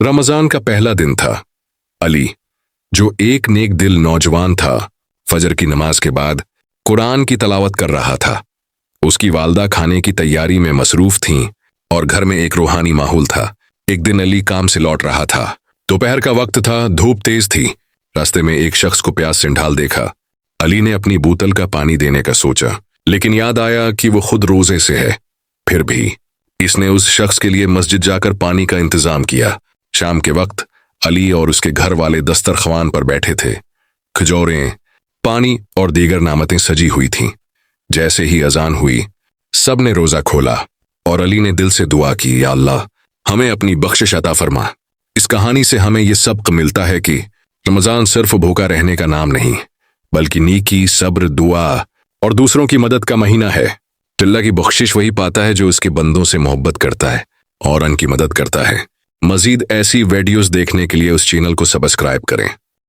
रमजान का पहला दिन था। अली, जो एक नेक दिल नौजवान था, फजर की नमाज के बाद कुरान की तलावत कर रहा था। उसकी वालदा खाने की तैयारी में मसरूफ थीं और घर में एक रूहानी माहौल था। एक दिन अली काम से लौट रहा था। दोपहर का वक्त था, धूप तेज थी। रास्ते में एक शख्स को प्यास से ढाल देखा। अली ने अपनी बोतल का पानी देने का सोचा, लेकिन याद आया कि वो खुद रोजे से है। फिर भी इसने उस शख्स के लिए मस्जिद जाकर पानी का इंतजाम किया। शाम के वक्त अली और उसके घर वाले दस्तरख्वान पर बैठे थे। खजूरें, पानी और दीगर नामतें सजी हुई थीं। जैसे ही अजान हुई, सब ने रोजा खोला और अली ने दिल से दुआ की, या अल्लाह, हमें अपनी बख्शिश अता फरमा। इस कहानी से हमें यह सबक मिलता है कि रमजान सिर्फ भूखा रहने का नाम नहीं, बल्कि नीकी, सब्र, दुआ और दूसरों की मदद का महीना है। अल्लाह की बख्शिश वही पाता है जो उसके बंदों से मोहब्बत करता है और उनकी मदद करता है। मजीद ऐसी वीडियोस देखने के लिए उस चैनल को सब्सक्राइब करें।